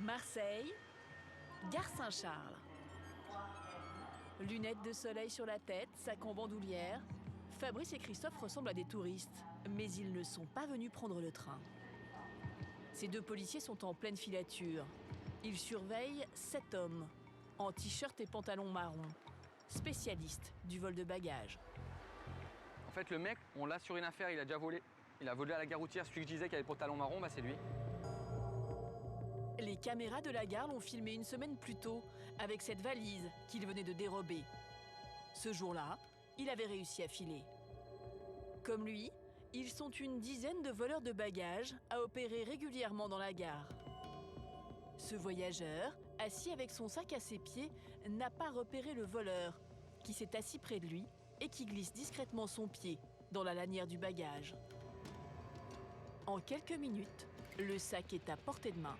Marseille, gare Saint-Charles. Lunettes de soleil sur la tête, sac en bandoulière, Fabrice et Christophe ressemblent à des touristes, mais ils ne sont pas venus prendre le train. Ces deux policiers sont en pleine filature. Ils surveillent 7 hommes, en t-shirt et pantalon marron, spécialistes du vol de bagages. En fait, le mec, on l'a sur une affaire, il a déjà volé. Il a volé à la gare routière, celui que je disais qui avait le pantalon marron, bah c'est lui. Les caméras de la gare l'ont filmé une semaine plus tôt, avec cette valise qu'il venait de dérober. Ce jour-là, il avait réussi à filer. Comme lui, ils sont une dizaine de voleurs de bagages à opérer régulièrement dans la gare. Ce voyageur, assis avec son sac à ses pieds, n'a pas repéré le voleur, qui s'est assis près de lui et qui glisse discrètement son pied dans la lanière du bagage. En quelques minutes, le sac est à portée de main.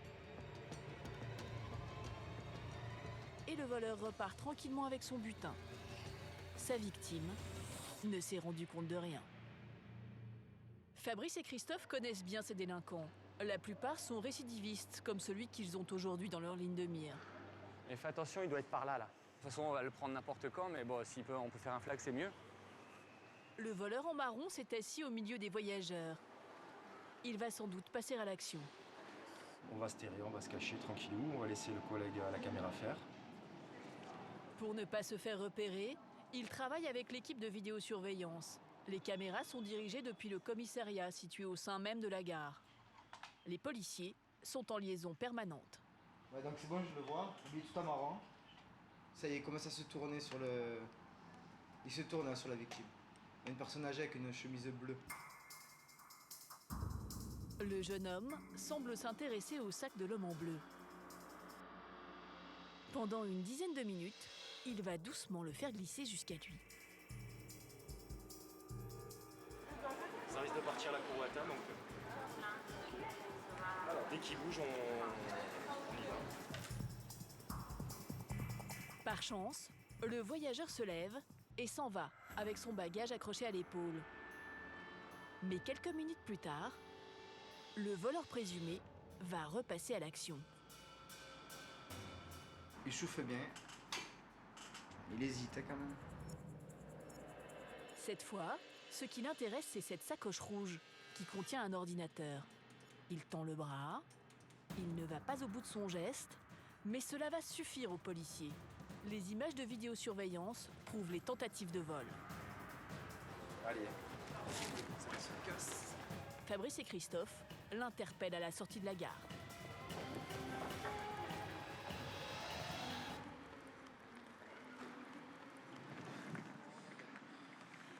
Et le voleur repart tranquillement avec son butin. Sa victime ne s'est rendu compte de rien. Fabrice et Christophe connaissent bien ces délinquants. La plupart sont récidivistes, comme celui qu'ils ont aujourd'hui dans leur ligne de mire. Mais fais attention, il doit être par là. De toute façon, on va le prendre n'importe quand, mais bon, on peut faire un flag, c'est mieux. Le voleur en marron s'est assis au milieu des voyageurs. Il va sans doute passer à l'action. On va se terrer, on va se cacher tranquillou, on va laisser le collègue à la caméra faire. Pour ne pas se faire repérer, il travaille avec l'équipe de vidéosurveillance. Les caméras sont dirigées depuis le commissariat situé au sein même de la gare. Les policiers sont en liaison permanente. Ouais, donc c'est bon, je le vois. Lui, tout en marrant. Ça y est, il commence à se tourner sur le... Il se tourne sur la victime. Il y a une personne âgée avec une chemise bleue. Le jeune homme semble s'intéresser au sac de l'homme en bleu. Pendant une dizaine de minutes, il va doucement le faire glisser jusqu'à lui. Ça risque de partir la courroie, donc... Alors, dès qu'il bouge, on y va. Par chance, le voyageur se lève et s'en va avec son bagage accroché à l'épaule. Mais quelques minutes plus tard, le voleur présumé va repasser à l'action. Il chauffe bien. Il hésite quand même. Cette fois, ce qui l'intéresse, c'est cette sacoche rouge qui contient un ordinateur. Il tend le bras, il ne va pas au bout de son geste, mais cela va suffire aux policiers. Les images de vidéosurveillance prouvent les tentatives de vol. Allez, ça se casse. Fabrice et Christophe l'interpellent à la sortie de la gare.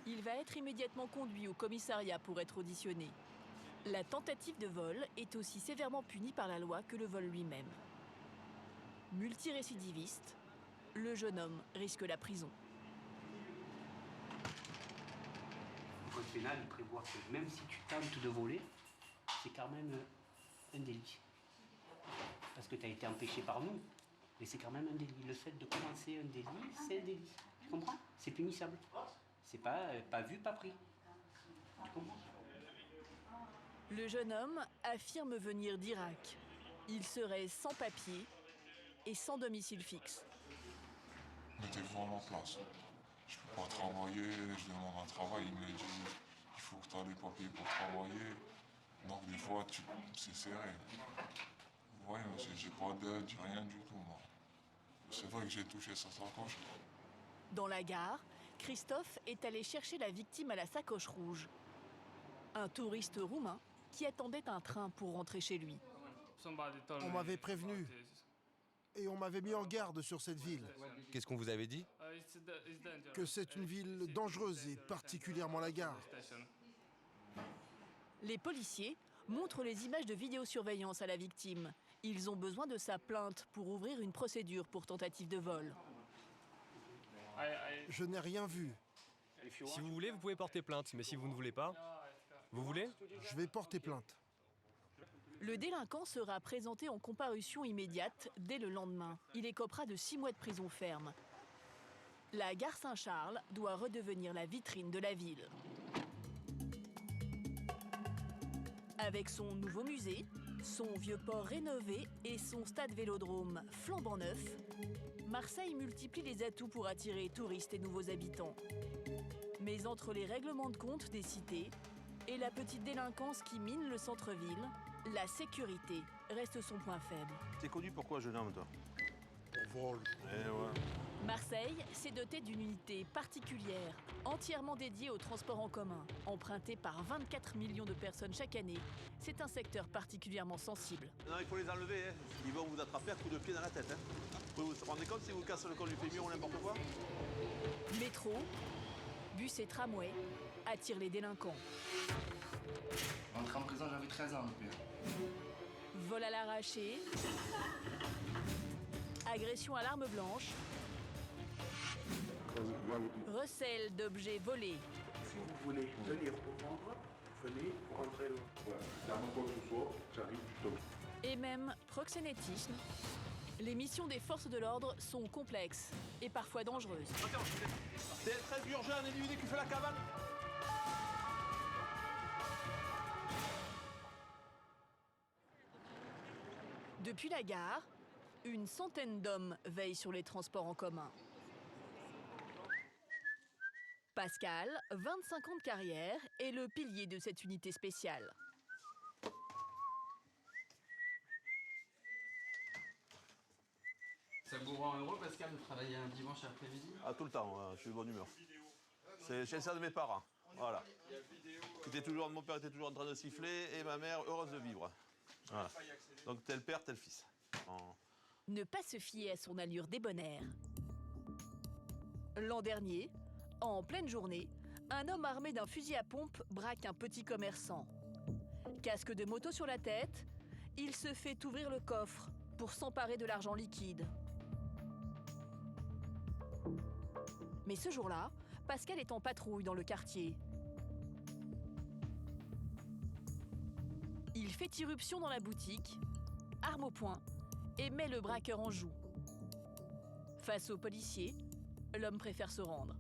Il va être immédiatement conduit au commissariat pour être auditionné. La tentative de vol est aussi sévèrement punie par la loi que le vol lui-même. Multirécidiviste, le jeune homme risque la prison. Le code pénal il prévoit que même si tu tentes de voler, c'est quand même un délit. Parce que tu as été empêché par nous, mais c'est quand même un délit. Le fait de commencer un délit, c'est un délit. Tu comprends? C'est punissable. C'est pas vu, pas pris. Tu comprends? Le jeune homme affirme venir d'Irak. Il serait sans papier et sans domicile fixe. Mettez-vous en place. Je peux pas travailler, je demande un travail, il me dit il faut que tu aies les papiers pour travailler. Donc des fois, c'est serré. Vous voyez, monsieur, j'ai pas d'aide, rien du tout, moi. C'est vrai que j'ai touché sa sacoche. Dans la gare, Christophe est allé chercher la victime à la sacoche rouge. Un touriste roumain qui attendait un train pour rentrer chez lui. On m'avait prévenu et on m'avait mis en garde sur cette ville. Qu'est-ce qu'on vous avait dit? Que c'est une ville dangereuse et particulièrement la gare. Les policiers montrent les images de vidéosurveillance à la victime. Ils ont besoin de sa plainte pour ouvrir une procédure pour tentative de vol. Je n'ai rien vu. Si vous voulez, vous pouvez porter plainte, mais si vous ne voulez pas... Vous voulez? Je vais porter plainte. Le délinquant sera présenté en comparution immédiate dès le lendemain. Il écopera de 6 mois de prison ferme. La gare Saint-Charles doit redevenir la vitrine de la ville. Avec son nouveau musée, Son vieux port rénové et son stade vélodrome flambant neuf, Marseille multiplie les atouts pour attirer touristes et nouveaux habitants. Mais entre les règlements de compte des cités et la petite délinquance qui mine le centre-ville, la sécurité reste son point faible. T'es connu pour quoi, jeune homme, toi? Pour vol. Eh ouais. Marseille s'est doté d'une unité particulière, entièrement dédiée au transport en commun. Emprunté par 24 millions de personnes chaque année, c'est un secteur particulièrement sensible. Non, il faut les enlever, hein. Ils vont vous attraper à coups de pied dans la tête. Hein. Vous vous rendez compte si vous cassez le col du fémur ou n'importe quoi? Métro, bus et tramway attirent les délinquants. Entré en prison, j'avais 13 ans, le pire. Vol à l'arraché, agression à l'arme blanche, recel d'objets volés. Si vous voulez venir au vendre, venez rentrer là. Voilà. Quoi que ce soit, j'arrive du temps. Et même proxénétisme. Les missions des forces de l'ordre sont complexes et parfois dangereuses. C'est très urgent, un individu qui fait la cavale. Depuis la gare, une centaine d'hommes veillent sur les transports en commun. Pascal, 25 ans de carrière, est le pilier de cette unité spéciale. Ça vous rend heureux, Pascal, de travailler un dimanche après-midi? Ah, tout le temps, je suis de bonne humeur. C'est chez ça de mes parents. Voilà. Mon père était toujours en train de siffler et ma mère heureuse de vivre. Voilà. Donc tel père, tel fils. Ne pas se fier à son allure débonnaire. L'an dernier, en pleine journée, un homme armé d'un fusil à pompe braque un petit commerçant. Casque de moto sur la tête, il se fait ouvrir le coffre pour s'emparer de l'argent liquide. Mais ce jour-là, Pascal est en patrouille dans le quartier. Il fait irruption dans la boutique, arme au poing, et met le braqueur en joue. Face aux policiers, l'homme préfère se rendre.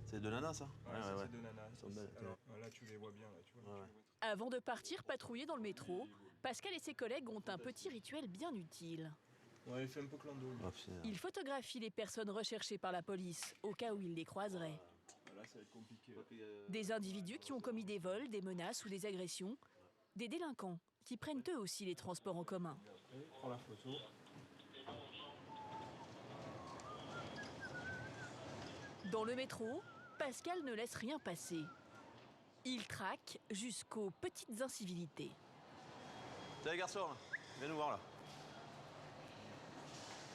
C'est de nana, ça? Ouais, c'est de nana. Alors, là, tu les vois bien. Là, tu vois, Ouais. Avant de partir patrouiller dans le métro, Pascal et ses collègues ont un petit rituel bien utile. Ouais, il fait un peu clando. Oh, Il photographie les personnes recherchées par la police, au cas où il les croiserait. Là, ça va être compliqué. Des individus qui ont commis des vols, des menaces ou des agressions. Des délinquants qui prennent eux aussi les transports en commun. Prends la photo. Dans le métro, Pascal ne laisse rien passer. Il traque jusqu'aux petites incivilités. Tiens, garçon, viens nous voir là.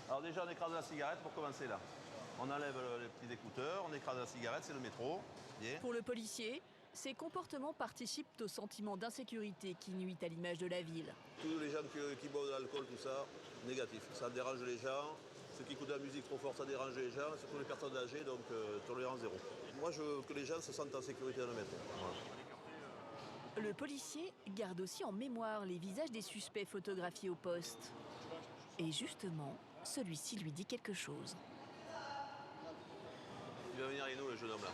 Alors déjà, on écrase la cigarette pour commencer là. On enlève les petits écouteurs, on écrase la cigarette, c'est le métro. Bien. Pour le policier, ces comportements participent au sentiment d'insécurité qui nuit à l'image de la ville. Tous les gens qui boivent de l'alcool, tout ça, négatif. Ça dérange les gens. Ceux qui écoutent de la musique trop fort, ça dérange les gens, surtout les personnes âgées, donc tolérance zéro. Moi, je veux que les gens se sentent en sécurité dans le métro. Voilà. Le policier garde aussi en mémoire les visages des suspects photographiés au poste. Et justement, celui-ci lui dit quelque chose. Il va venir avec nous, le jeune homme là.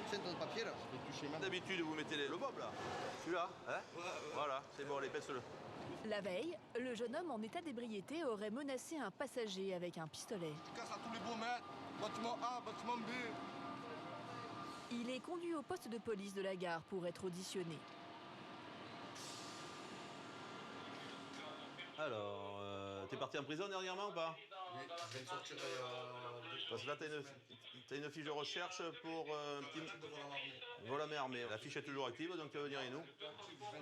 Tiens ton papier là. D'habitude, vous mettez le bob là. Celui-là, hein? Voilà, c'est bon, allez, pèse-le. La veille, le jeune homme en état d'ébriété aurait menacé un passager avec un pistolet. Tu casses à tous les beaux mètres. Bâtiment A, bâtiment B. Il est conduit au poste de police de la gare pour être auditionné. Alors, t'es parti en prison dernièrement ou pas? Oui, je viens de sortir. Parce que là, t'as une fiche de recherche pour un petit vol à main armée. La fiche est toujours active, donc tu vas venir avec nous.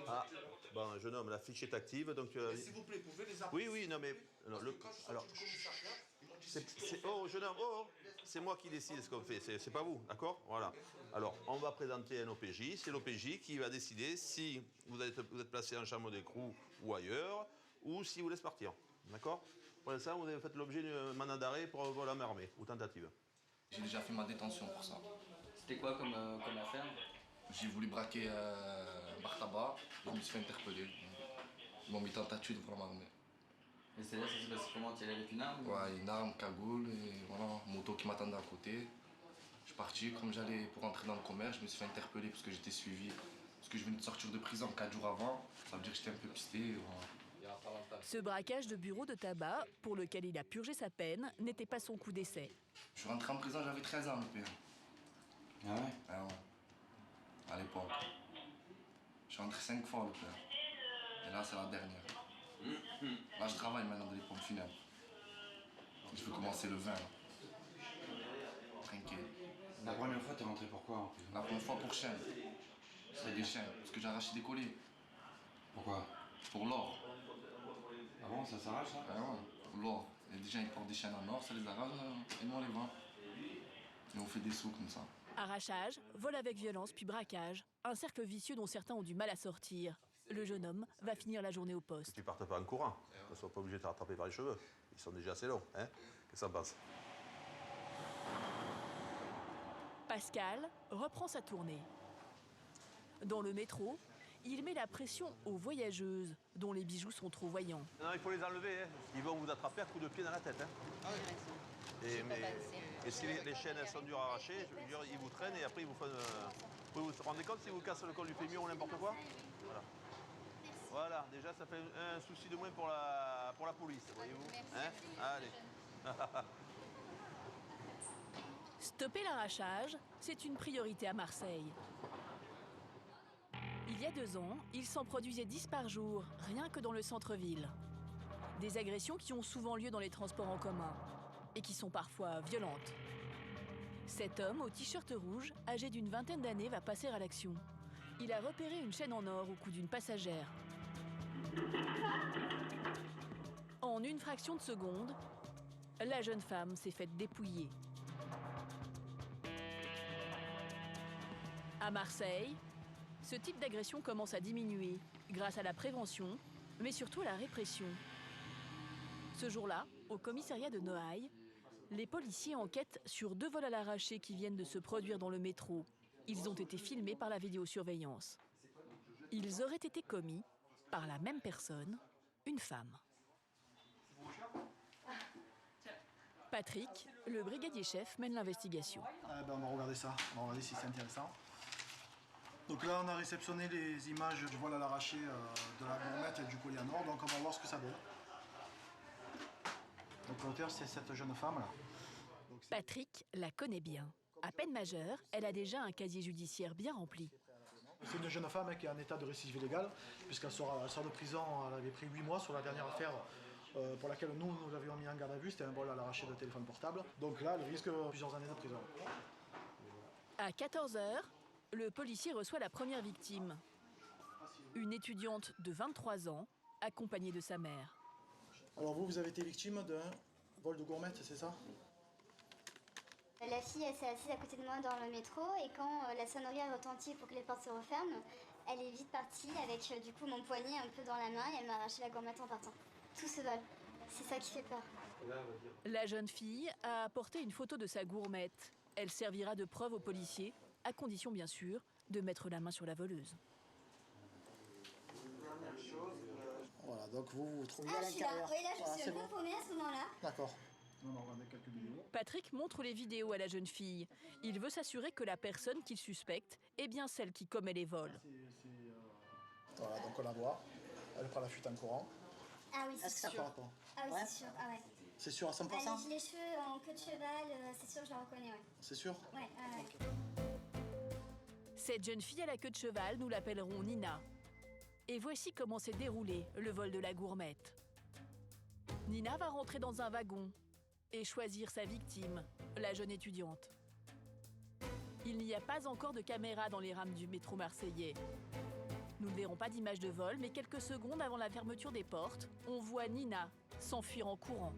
Ah, bon, jeune homme, la fiche est active, donc tu vas... S'il vous plaît, pouvez les appeler. Oui, non, mais... Alors, oh, jeune homme, c'est moi qui décide ce qu'on fait, c'est pas vous, d'accord? Voilà. Alors, on va présenter un OPJ, c'est l'OPJ qui va décider si vous êtes placé en chambre d'écrou ou ailleurs, ou si vous laisse partir, d'accord? Pour l'instant, vous avez fait l'objet d'un mandat d'arrêt pour vol à main armée, ou tentative. J'ai déjà fait ma détention pour ça. C'était quoi comme affaire? J'ai voulu braquer un bar tabac, je me suis fait interpeller. Ils m'ont mis tentative de vol à main armée. Et c'est-à-dire, ça se passe comment? Tu y allais avec une arme? Ouais, une arme, cagoule, et voilà, moto qui m'attendait à côté. Je parti, comme j'allais pour entrer dans le commerce, je me suis fait interpeller parce que j'étais suivi. Parce que je venais de sortir de prison 4 jours avant. Ça veut dire que j'étais un peu pisté. Voilà. Ce braquage de bureau de tabac, pour lequel il a purgé sa peine, n'était pas son coup d'essai. Je suis rentré en prison, j'avais 13 ans, le père. Ah ouais? Ah ouais. À l'époque. Je suis rentré 5 fois, le père. Et là, c'est la dernière. Là, je travaille maintenant dans les pompes funèbres. Je veux commencer le 20. Là. Tranquille. La première fois, t'es rentré pourquoi en prison? La première fois pour chaîne. C'est des chaînes. Parce que j'ai arraché des colliers. Pourquoi? Pour l'or. Ah bon, ça s'arrache ça? Ah ouais, pour l'or. Et des gens ils portent des chaînes en or, ça les arrache et nous on les vend. Et on fait des sous comme ça. Arrachage, vol avec violence puis braquage, un cercle vicieux dont certains ont du mal à sortir. Le jeune homme va finir la journée au poste. Tu partes pas en courant, ne sois pas obligé de te rattraper par les cheveux. Ils sont déjà assez longs, hein? Qu'est-ce que ça passe? Pascal reprend sa tournée. Dans le métro, il met la pression aux voyageuses, dont les bijoux sont trop voyants. Non, il faut les enlever, hein. Ils vont vous attraper à coups de pied dans la tête. Hein. Et si les chaînes elles sont dures à arracher, je veux dire, ils vous traînent et après ils vous font... Vous vous rendez compte si vous cassez le col du fémur ou n'importe quoi? Voilà. Voilà, déjà ça fait un souci de moins pour la police, voyez-vous. Hein? Allez. Stopper l'arrachage, c'est une priorité à Marseille. Il y a 2 ans, il s'en produisait 10 par jour, rien que dans le centre-ville. Des agressions qui ont souvent lieu dans les transports en commun et qui sont parfois violentes. Cet homme au t-shirt rouge, âgé d'une vingtaine d'années, va passer à l'action. Il a repéré une chaîne en or au cou d'une passagère. En une fraction de seconde, la jeune femme s'est faite dépouiller. À Marseille, ce type d'agression commence à diminuer grâce à la prévention, mais surtout à la répression. Ce jour-là, au commissariat de Noailles, les policiers enquêtent sur 2 vols à l'arraché qui viennent de se produire dans le métro. Ils ont été filmés par la vidéosurveillance. Ils auraient été commis par la même personne, une femme. Patrick, le brigadier chef, mène l'investigation. On va regarder ça, on va regarder si c'est intéressant. Donc là, on a réceptionné les images du vol à l'arraché de la gourmette et du collier en or, donc on va voir ce que ça donne. Donc l'auteur, c'est cette jeune femme-là. Patrick la connaît bien. À peine majeure, elle a déjà un casier judiciaire bien rempli. C'est une jeune femme qui est en état de récidive illégale, puisqu'elle sort de prison, elle avait pris 8 mois sur la dernière affaire pour laquelle nous l'avions mis en garde à vue, c'était un vol à l'arraché de téléphone portable. Donc là, elle risque plusieurs années de prison. À 14 h, le policier reçoit la première victime. Une étudiante de 23 ans, accompagnée de sa mère. Alors vous avez été victime d'un vol de gourmette, c'est ça? La fille, elle s'est assise à côté de moi dans le métro et quand la sonnerie a retenti pour que les portes se referment, elle est vite partie avec du coup mon poignet un peu dans la main et elle m'a arraché la gourmette en partant. Tout ce vol, c'est ça qui fait peur. La jeune fille a apporté une photo de sa gourmette. Elle servira de preuve aux policiers, à condition bien sûr de mettre la main sur la voleuse. Voilà, donc vous trouvez à l'intérieur. Oui, là je suis un peu paumée à ce moment-là. D'accord. On va regarder quelques vidéos. Patrick montre les vidéos à la jeune fille. Il veut s'assurer que la personne qu'il suspecte est bien celle qui commet les vols. Voilà, donc on la voit. Elle prend la fuite en courant. Ah oui, c'est sûr. Ah oui, c'est sûr. Ah ouais. C'est sûr à 100%? Les cheveux en queue de cheval, c'est sûr, je la reconnais, ouais. C'est sûr? Ouais, okay. Cette jeune fille à la queue de cheval, nous l'appellerons Nina. Et voici comment s'est déroulé le vol de la gourmette. Nina va rentrer dans un wagon et choisir sa victime, la jeune étudiante. Il n'y a pas encore de caméra dans les rames du métro marseillais. Nous ne verrons pas d'image de vol, mais quelques secondes avant la fermeture des portes, on voit Nina s'enfuir en courant.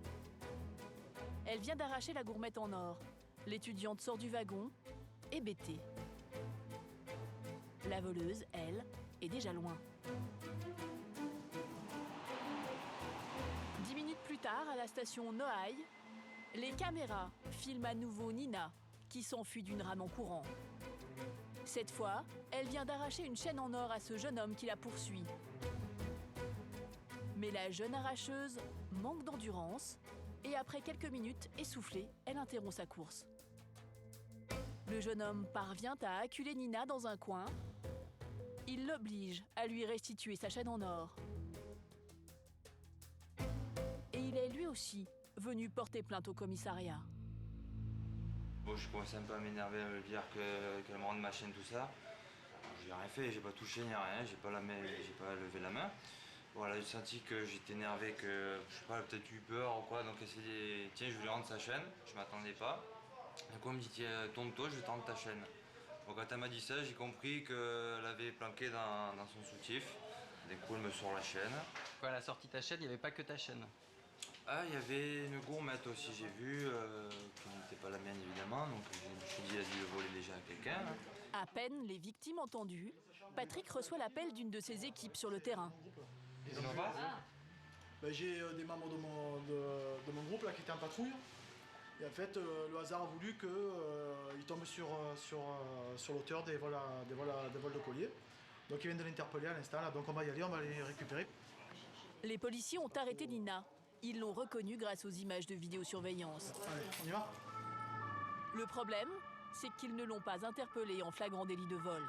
Elle vient d'arracher la gourmette en or. L'étudiante sort du wagon, hébétée. La voleuse, elle, est déjà loin. 10 minutes plus tard, à la station Noailles, les caméras filment à nouveau Nina, qui s'enfuit d'une rame en courant. Cette fois, elle vient d'arracher une chaîne en or à ce jeune homme qui la poursuit. Mais la jeune arracheuse manque d'endurance et après quelques minutes, essoufflée, elle interrompt sa course. Le jeune homme parvient à acculer Nina dans un coin. Il l'oblige à lui restituer sa chaîne en or. Et il est lui aussi venu porter plainte au commissariat. Bon, je commençais un peu à m'énerver, à me dire qu'elle me rende ma chaîne, tout ça. J'ai rien fait, j'ai pas touché ni rien, j'ai pas levé la main. Voilà, j'ai senti que j'étais énervé, que je sais pas, elle a peut-être eu peur ou quoi, donc elle s'est dit tiens, je vais lui rendre sa chaîne, je m'attendais pas. Du coup, elle me dit tiens, tourne-toi, je vais te rendre ta chaîne. Donc quand elle m'a dit ça, j'ai compris qu'elle avait planqué dans son soutif. Du coup, elle me sort la chaîne. Quand elle a sorti ta chaîne, il n'y avait pas que ta chaîne. Ah, il y avait une gourmette aussi, j'ai vu, qui n'était pas la mienne évidemment, donc je me suis dit, vas-y, le voler déjà à quelqu'un. À peine les victimes entendues, Patrick reçoit l'appel d'une de ses équipes sur le terrain. J'ai des membres de mon groupe là, qui étaient en patrouille. Et en fait, le hasard a voulu qu'ils tombent sur l'auteur des vols de colis. Donc ils viennent de l'interpeller à l'instant, donc on va y aller, on va les récupérer. Les policiers ont arrêté Nina. Ils l'ont reconnue grâce aux images de vidéosurveillance. Allez, on y va. Le problème, c'est qu'ils ne l'ont pas interpellée en flagrant délit de vol.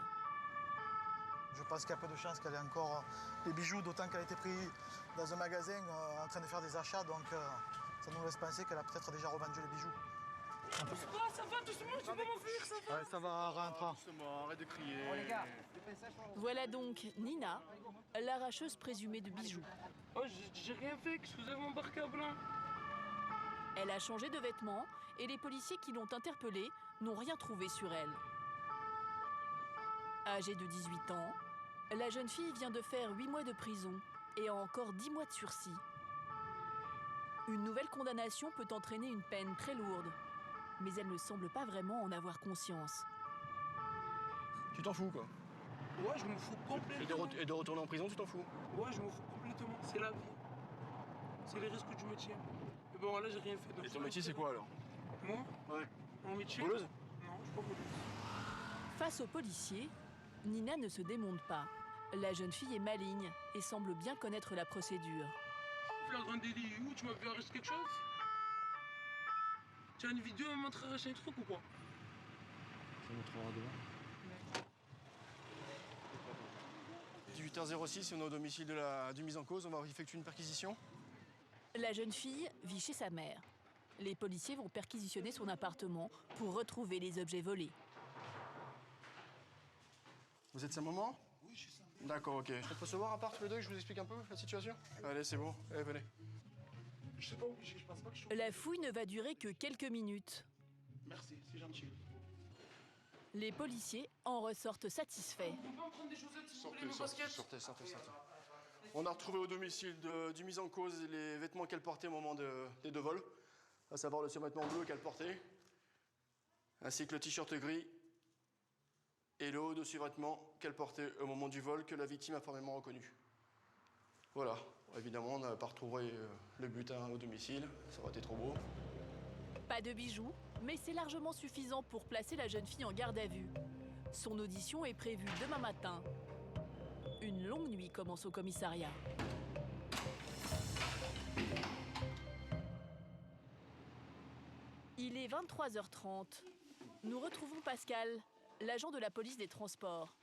Je pense qu'il y a peu de chances qu'elle ait encore les bijoux, d'autant qu'elle a été prise dans un magasin en train de faire des achats, donc ça nous laisse penser qu'elle a peut-être déjà revendu les bijoux. Ça va, doucement, tu peux m'enfuir, ça va. Ouais, ça va, rentre. Doucement, arrête de crier. Oh, les gars. Voilà donc Nina, l'arracheuse présumée de bijoux. Oh, j'ai rien fait, qu'est-ce que vous avez embarqué à blanc? Elle a changé de vêtements et les policiers qui l'ont interpellée n'ont rien trouvé sur elle. Âgée de 18 ans, la jeune fille vient de faire 8 mois de prison et a encore 10 mois de sursis. Une nouvelle condamnation peut entraîner une peine très lourde, mais elle ne semble pas vraiment en avoir conscience. Tu t'en fous, quoi. Ouais, je m'en fous complètement. Et de retourner en prison, tu t'en fous? Ouais, je m'en fous complètement. C'est la vie. C'est les risques du métier. Mais bon, là, j'ai rien fait. Donc et ton métier, c'est quoi, alors? Moi? Ouais. Mon métier? Voleuse? Non, je suis pas voleuse. Face aux policiers, Nina ne se démonte pas. La jeune fille est maligne et semble bien connaître la procédure. Flagrant délit, où tu m'as vu arrêter quelque chose? Tu as une vidéo à me montrer arracher un truc ou quoi? Ça montrera demain. 18h06, on est au domicile du mis en cause, on va effectuer une perquisition. La jeune fille vit chez sa mère. Les policiers vont perquisitionner son appartement pour retrouver les objets volés. Vous êtes sa maman? Oui, je suis ça. D'accord, ok. Je peux se voir à part tous les deux, que je vous explique un peu la situation? Allez, c'est bon. Allez, venez. Je sais pas où, je pense pas que je suis... La fouille ne va durer que quelques minutes. Merci, c'est gentil. Les policiers en ressortent satisfaits. On peut me prendre des chaussettes s'il vous plaît, mes baskets? Sortez. On a retrouvé au domicile du mis en cause les vêtements qu'elle portait au moment des deux vols, à savoir le survêtement bleu qu'elle portait, ainsi que le t-shirt gris et le haut de survêtement qu'elle portait au moment du vol que la victime a formellement reconnu. Voilà. Évidemment, on n'a pas retrouvé le butin au domicile, ça aurait été trop beau. Pas de bijoux, mais c'est largement suffisant pour placer la jeune fille en garde à vue. Son audition est prévue demain matin. Une longue nuit commence au commissariat. Il est 23h30. Nous retrouvons Pascal, l'agent de la police des transports.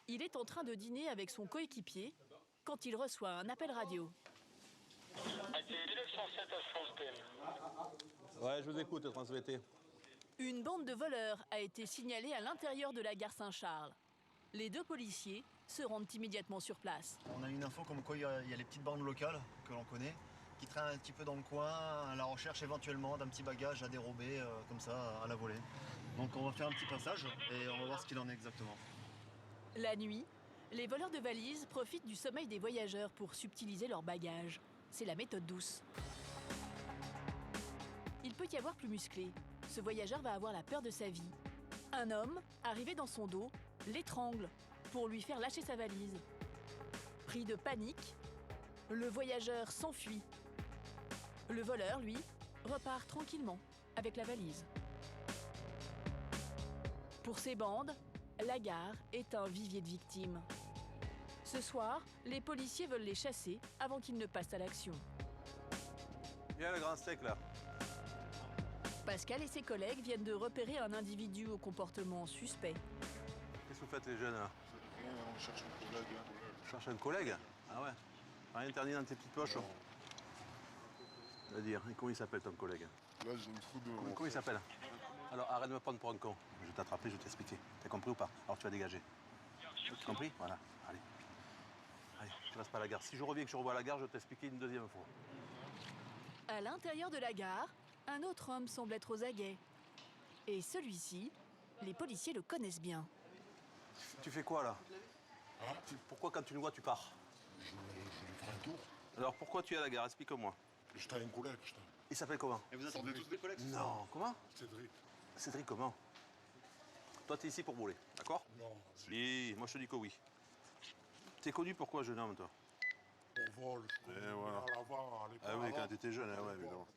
Il est en train de dîner avec son coéquipier quand il reçoit un appel radio. Ouais, je vous écoute, transmettez. Une bande de voleurs a été signalée à l'intérieur de la gare Saint-Charles. Les deux policiers se rendent immédiatement sur place. On a une info comme quoi il y a les petites bandes locales que l'on connaît qui traînent un petit peu dans le coin à la recherche éventuellement d'un petit bagage à dérober comme ça à la volée. Donc on va faire un petit passage et on va voir ce qu'il en est exactement. La nuit, les voleurs de valises profitent du sommeil des voyageurs pour subtiliser leurs bagages. C'est la méthode douce. Il peut y avoir plus musclé. Ce voyageur va avoir la peur de sa vie. Un homme, arrivé dans son dos, l'étrangle pour lui faire lâcher sa valise. Pris de panique, le voyageur s'enfuit. Le voleur, lui, repart tranquillement avec la valise. Pour ces bandes, la gare est un vivier de victimes. Ce soir, les policiers veulent les chasser avant qu'ils ne passent à l'action. Viens le grand steak là. Pascal et ses collègues viennent de repérer un individu au comportement suspect. Qu'est-ce que vous faites les jeunes là? Rien, on cherche un collègue. Tu cherches un collègue? Ah ouais. Rien interdit dans tes petites poches? C'est-à-dire, comment il s'appelle ton collègue? Là, j'ai une trou de... Comment il s'appelle? Alors arrête de me prendre pour un con. Je vais t'attraper, je vais t'expliquer. T'as compris ou pas? Alors tu vas dégager. T'as compris? Voilà. Allez. Allez, tu restes pas à la gare. Si je reviens et que je revois à la gare, je vais t'expliquer une deuxième fois. À l'intérieur de la gare, un autre homme semble être aux aguets. Et celui-ci, les policiers le connaissent bien. Tu fais quoi là? Pourquoi quand tu le vois, tu pars? Je lui ferai un tour. Alors pourquoi tu es à la gare? Explique-moi. J'étais un collègue. Il s'appelle comment? Et vous attendez tous des collègues? Non, comment? Cédric. Cédric, comment? Toi, t'es ici pour voler, d'accord? Non. Oui, moi je te dis que oui. T'es connu pour quoi, jeune homme, toi? Pour vol, je connais. Voilà. À l'avant, à l'époque. Ah oui, quand t'étais jeune, ouais, évidemment.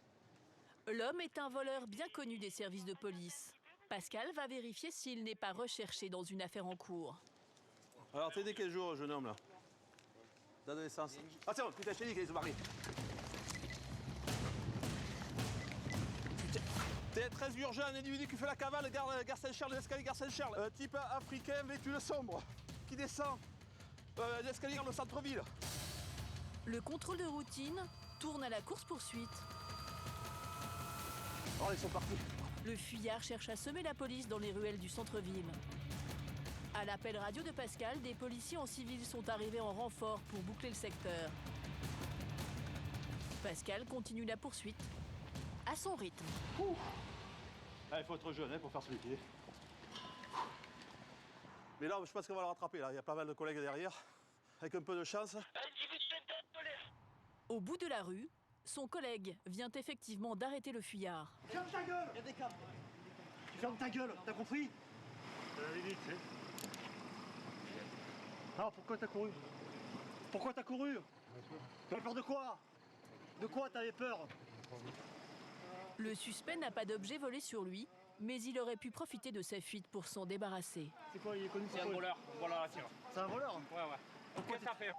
L'homme est un voleur bien connu des services de police. Pascal va vérifier s'il n'est pas recherché dans une affaire en cours. Alors, t'es né quel jour, jeune homme, là? D'adolescence. Ah, tiens, putain, je t'ai dit qu'il allait se marier. T'es très urgent, un individu qui fait la cavale, gare Saint-Charles, l'escalier gare Saint-Charles. Type africain vêtu de sombre, qui descend l'escalier dans le centre-ville. Le contrôle de routine tourne à la course-poursuite. Oh, ils sont partis. Le fuyard cherche à semer la police dans les ruelles du centre-ville. À l'appel radio de Pascal, des policiers en civil sont arrivés en renfort pour boucler le secteur. Pascal continue la poursuite à son rythme. Il faut être jeune pour faire ce métier. Mais là, je pense qu'on va le rattraper. Là. Il y a pas mal de collègues derrière. Avec un peu de chance. Au bout de la rue, son collègue vient effectivement d'arrêter le fuyard. Ferme ta gueule! Il y a des câbles. Tu fermes ta gueule, t'as compris? Alors pourquoi t'as couru? Pourquoi t'as couru? T'avais peur de quoi? De quoi t'avais peur? Le suspect n'a pas d'objet volé sur lui, mais il aurait pu profiter de sa fuite pour s'en débarrasser. C'est quoi, il est connu? C'est un voleur, voilà, tiens. C'est un voleur? Ouais. Qu'est-ce que ça fait?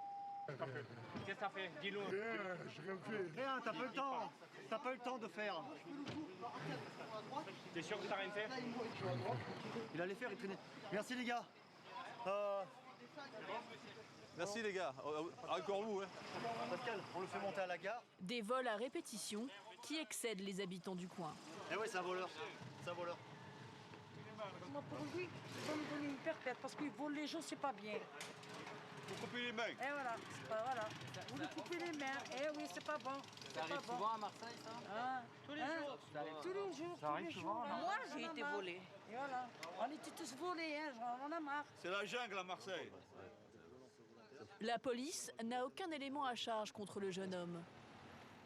Qu'est-ce que ça fait? Dis-le. J'ai rien fait. Rien, t'as pas le temps. T'as pas eu le temps de faire. T'es sûr que t'as rien fait? Il allait faire, il traînait. Merci les gars. Merci les gars. Encore vous. Hein. Pascal, on le fait monter à la gare. Des vols à répétition qui excèdent les habitants du coin. Eh ouais, c'est un voleur. C'est un voleur. Moi, pour lui, il va me donner une perpète parce qu'il vole les gens, c'est pas bien. Vous coupez les mains. Et voilà, c'est pas voilà. Vous lui coupez les mains. Eh oui, c'est pas bon. Ça arrive souvent à Marseille, ça? Hein? Tous les jours. Tous les jours. Ça arrive souvent, là. Moi, j'ai été volée. Et voilà. On était tous volés, hein. On en a marre. C'est la jungle à Marseille. La police n'a aucun élément à charge contre le jeune homme.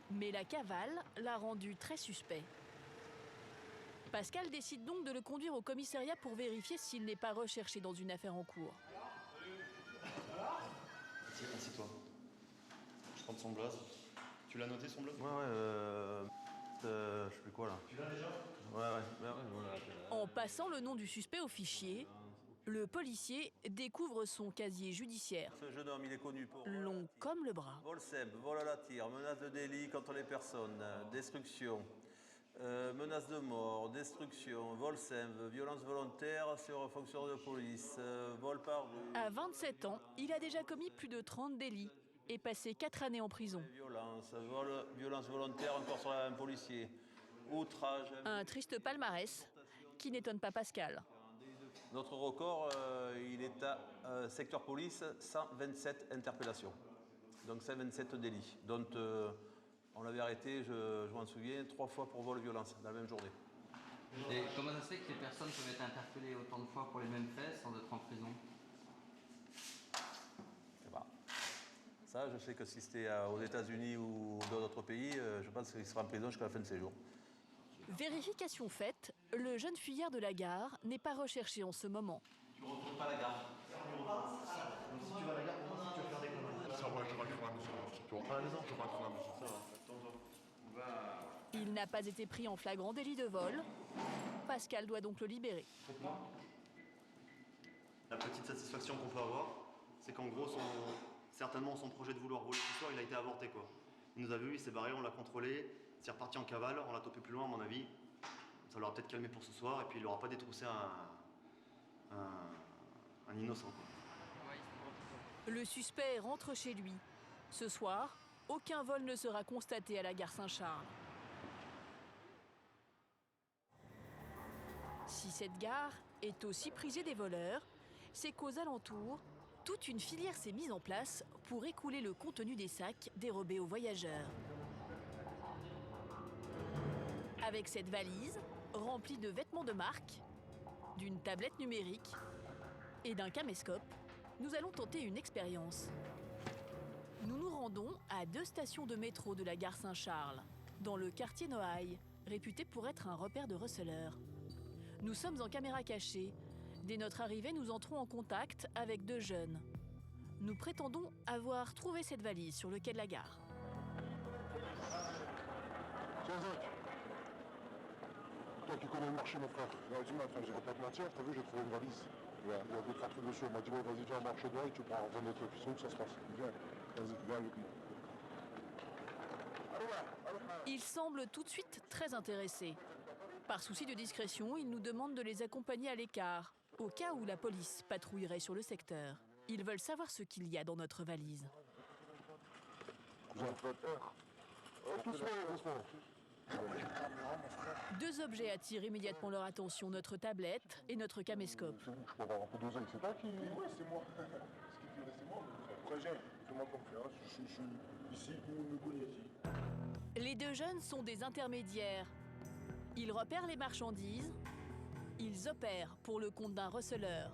Mais la cavale l'a rendu très suspect. Pascal décide donc de le conduire au commissariat pour vérifier s'il n'est pas recherché dans une affaire en cours. Assieds-toi. Je prends son blaze. Tu l'as noté son blaze? Ouais, je sais plus quoi là. Tu l'as déjà? Ouais. En passant le nom du suspect au fichier, le policier découvre son casier judiciaire. Ce jeune homme, il est connu pour... Long comme le bras. Vol simple, vol à la tire, menace de délit contre les personnes, destruction, menace de mort, destruction, vol simple, violence volontaire sur fonctionnaire de police, vol par rue. À 27 ans, il a déjà commis plus de 30 délits et passé 4 années en prison. Violence volontaire encore sur un policier, outrage... Un triste palmarès qui n'étonne pas Pascal. Notre record, il est à secteur police, 127 interpellations. Donc 127 délits, dont on l'avait arrêté, je m'en souviens, 3 fois pour vol et violence, dans la même journée. Et comment ça se fait que les personnes peuvent être interpellées autant de fois pour les mêmes faits sans être en prison? Ça, je sais que si c'était aux États-Unis ou dans d'autres pays, je pense qu'il sera en prison jusqu'à la fin de ses jours. Vérification faite, le jeune fuyard de la gare n'est pas recherché en ce moment. Tu ne retournes pas à la gare. Donc si tu vas à la gare, pour moi, si tu veux faire des conneries. Ça va, je rentre à la maison. Tu rentres à la maison? Je rentre à la maison. Ça va. Il n'a pas été pris en flagrant délit de vol. Pascal doit donc le libérer. La petite satisfaction qu'on peut avoir, c'est qu'en gros, certainement son projet de vouloir voler ce soir, il a été avorté quoi. Il nous a vus, il s'est barré, on l'a contrôlé, c'est reparti en cavale, on l'a topé plus loin à mon avis. Ça l'aura peut-être calmé pour ce soir et puis il n'aura pas détroussé un innocent, quoi. Le suspect rentre chez lui. Ce soir, aucun vol ne sera constaté à la gare Saint-Charles. Si cette gare est aussi prisée des voleurs, c'est qu'aux alentours, toute une filière s'est mise en place pour écouler le contenu des sacs dérobés aux voyageurs. Avec cette valise, remplie de vêtements de marque, d'une tablette numérique et d'un caméscope, nous allons tenter une expérience. Nous nous rendons à 2 stations de métro de la gare Saint-Charles, dans le quartier Noailles, réputé pour être un repère de receleurs. Nous sommes en caméra cachée. Dès notre arrivée, nous entrons en contact avec 2 jeunes. Nous prétendons avoir trouvé cette valise sur le quai de la gare. Toi qui connais le marché, mon frère, je vais pas te mentir, t'as vu, j'ai trouvé une valise. Il y a 2-3 trucs dessus. On m'a dit, ouais, vas-y, viens au marché de Noailles, tu prends 20 trucs. C'est où que ça se passe? Viens, vas-y, viens avec moi. Ils semblent tout de suite très intéressés. Par souci de discrétion, ils nous demandent de les accompagner à l'écart, au cas où la police patrouillerait sur le secteur. Ils veulent savoir ce qu'il y a dans notre valise. Deux objets attirent immédiatement leur attention, notre tablette et notre caméscope. Je peux avoir un peu d'oseille, c'est toi qui... Oui, c'est moi. Ce qui fait, c'est moi. Après, fais-moi confiance. Je suis ici, tout le monde me connaît ici. Les 2 jeunes sont des intermédiaires. Ils repèrent les marchandises. Ils opèrent pour le compte d'un receleur.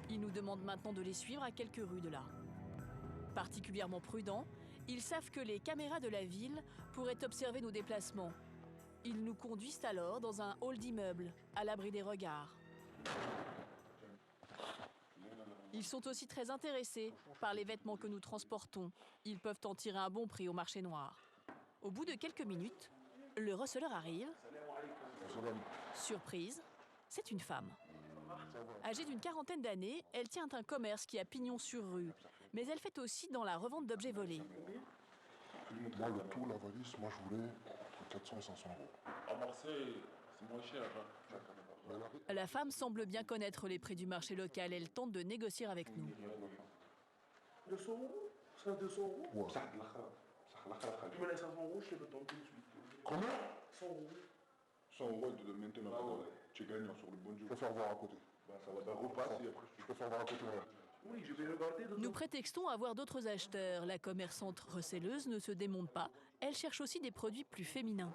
Ils nous demandent maintenant de les suivre à quelques rues de là. Particulièrement prudents, ils savent que les caméras de la ville pourraient observer nos déplacements. Ils nous conduisent alors dans un hall d'immeubles, à l'abri des regards. Ils sont aussi très intéressés par les vêtements que nous transportons. Ils peuvent en tirer un bon prix au marché noir. Au bout de quelques minutes, le receleur arrive. Surprise, c'est une femme. Âgée d'une 40aine d'années, elle tient un commerce qui a pignon sur rue. Mais elle fait aussi dans la revente d'objets volés. Moi, le tout, la valise, moi, je voulais entre 400 et 500 euros. À Marseille, c'est moins cher. La femme semble bien connaître les prix du marché local. Elle tente de négocier avec nous. 200 euros? Ça, 200 euros? Ouais. Tu me laisses 100 euros, je te le donne tout de suite. Combien? 100 euros. 100 euros de maintenant. Tu gagnes sur le bon Dieu. Je peux faire voir à côté. Ça va repasser après. Je peux faire voir à côté, voilà. Oui, je vais regarder. Nous prétextons avoir d'autres acheteurs. La commerçante receleuse ne se démonte pas. Elle cherche aussi des produits plus féminins.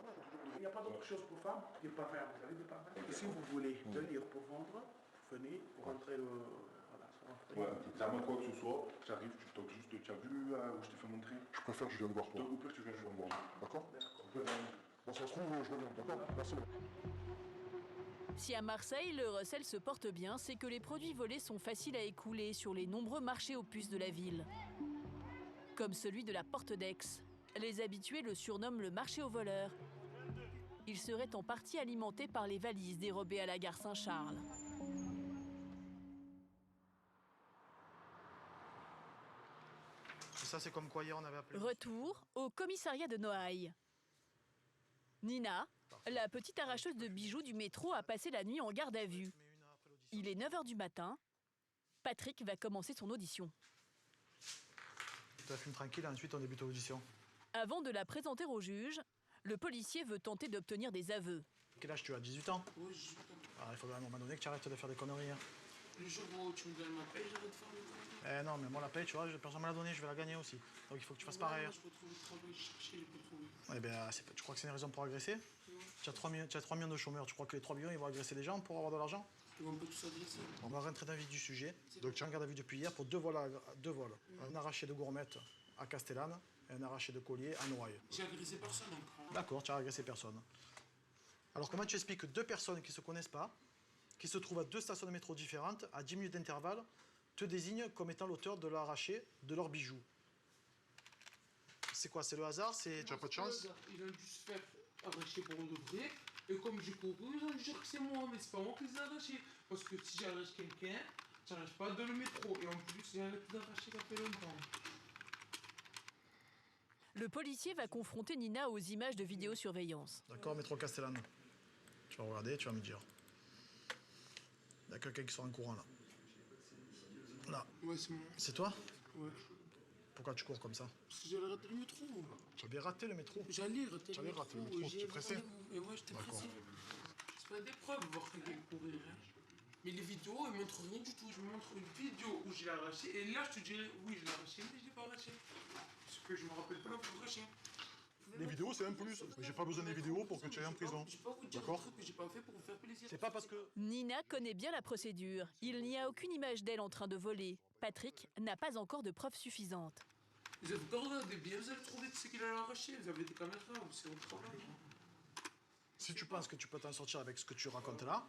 Il n'y a pas d'autre chose pour femmes que pas faire. Vous savez, de pas faire. Et si vous voulez venir pour vendre, venez pour rentrer le... Ouais, ça m'a quoi que ce soit, j'arrive, tu toques juste, tu as vu où je t'ai fait montrer? Je préfère que je vienne voir toi. Au pire, tu viens voir. D'accord? Bon, ça se trouve, je reviens, d'accord? Merci. Si à Marseille, le recel se porte bien, c'est que les produits volés sont faciles à écouler sur les nombreux marchés aux puces de la ville. Comme celui de la Porte d'Aix. Les habitués le surnomment le marché aux voleurs. Il serait en partie alimenté par les valises dérobées à la gare Saint-Charles. Ça, c'est comme quoi hier on avait appelé. Retour au commissariat de Noailles. Nina, la petite arracheuse de bijoux du métro, a passé la nuit en garde à vue. Il est 9h du matin. Patrick va commencer son audition. Tu la fumes tranquille, ensuite on débute l'audition. Avant de la présenter au juge, le policier veut tenter d'obtenir des aveux. Quel âge tu as? 18 ans? Oui, 18 ans. Alors, il faut à un moment donné que tu arrêtes de faire des conneries. Hein. Le jour où tu me donnes ma paye, j'arrête de faire des conneries. Non, mais moi la paye, tu vois, personne ne me l'a donnée, je vais la gagner aussi. Donc il faut que tu fasses pareil. Moi, je peux trouver le travail, je cherchais, je peux trouver. Eh ben, tu crois que c'est une raison pour agresser? Tu as 3 millions de chômeurs, tu crois que les 3 millions ils vont agresser des gens pour avoir de l'argent? Ils vont pas tous agresser. On va rentrer dans le vif du sujet. Donc tu es en garde à vue depuis hier pour deux vols. Un arraché de gourmette à Castellane et un arraché de collier à Noailles. J'ai agressé personne encore. D'accord, tu as agressé personne. Alors comment tu expliques que deux personnes qui ne se connaissent pas, qui se trouvent à 2 stations de métro différentes, à 10 minutes d'intervalle, te désignent comme étant l'auteur de l'arraché de leurs bijoux? C'est quoi? C'est le hasard? Tu n'as pas de chance? Il a dû se faire arracher pour un de vrai. Et comme j'ai couru, ils ont dit que c'est moi, mais c'est pas moi qui les ai arrachés. Parce que si j'arrache quelqu'un, j'arrache pas dans le métro. Et en plus, j'ai arrêté d'arracher ça fait longtemps. Le policier va confronter Nina aux images de vidéosurveillance. D'accord, métro Castellane. Tu vas regarder, tu vas me dire. Il y a quelqu'un qui sort en courant là. Là. Ouais, c'est moi. C'est toi? Ouais. Pourquoi tu cours comme ça? Parce que j'allais rater le métro. Tu avais raté le métro? J'allais rater le métro. Tu es pressé? Mais ouais, j'étais pressé. C'est pas des preuves voir quelqu'un courir. Hein. Mais les vidéos, elles montrent rien du tout. Je me montre une vidéo où je l'ai arraché. Et là, je te dirais, oui, je l'ai arraché, mais je l'ai pas arraché. Parce que je me rappelle pas l'avoir arraché. Les vidéos, c'est un plus. J'ai pas besoin des vidéos pour que tu ailles en prison. D'accord? J'ai pas fait pour vous faire plaisir. C'est pas parce que... Nina connaît bien la procédure. Il n'y a aucune image d'elle en train de voler. Patrick n'a pas encore de preuves suffisantes. Vous avez pas regardé bien, vous allez trouver ce qu'il a arraché. Vous avez des caméras, c'est votre travail. Si tu penses que tu peux t'en sortir avec ce que tu racontes là,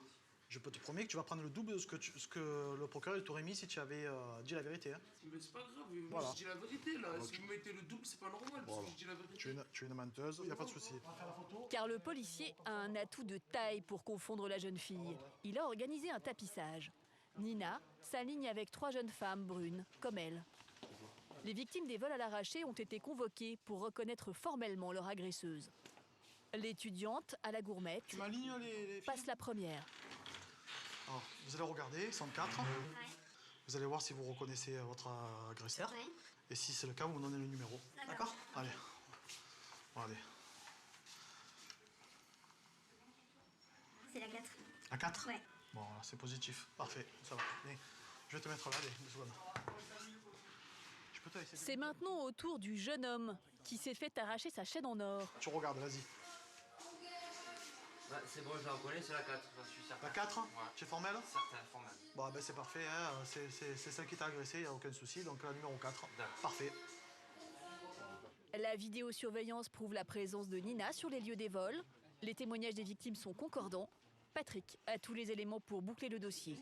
je peux te promettre que tu vas prendre le double de ce que le procureur t'aurait mis si tu avais dit la vérité. Hein. Mais c'est pas grave, voilà. Moi je dis la vérité là. Okay. Si vous mettez le double, c'est pas normal, parce que je dis la vérité. Tu es une menteuse, il n'y a pas de souci. Car le policier a un atout de taille pour confondre la jeune fille. Il a organisé un tapissage. Nina s'aligne avec 3 jeunes femmes brunes, comme elle. Les victimes des vols à l'arraché ont été convoquées pour reconnaître formellement leur agresseuse. L'étudiante à la gourmette passe la première. Alors, vous allez regarder, 104. Ouais. Vous allez voir si vous reconnaissez votre agresseur. Ouais. Et si c'est le cas, vous me donnez le numéro. D'accord? Allez. Bon, allez. C'est la 4. La 4? Ouais. Bon, c'est positif. Parfait, ça va. Mais je vais te mettre là, allez, 2 secondes. C'est maintenant au tour du jeune homme qui s'est fait arracher sa chaîne en or. Tu regardes, vas-y. Bah, c'est bon, je la reconnais, c'est la 4, je suis certain. La 4? Ouais. Tu es formel? Certain, formel. Bon, ben c'est parfait, hein. C'est celle qui t'a agressé, il n'y a aucun souci. Donc la numéro 4. Parfait. La vidéosurveillance prouve la présence de Nina sur les lieux des vols. Les témoignages des victimes sont concordants. Patrick a tous les éléments pour boucler le dossier.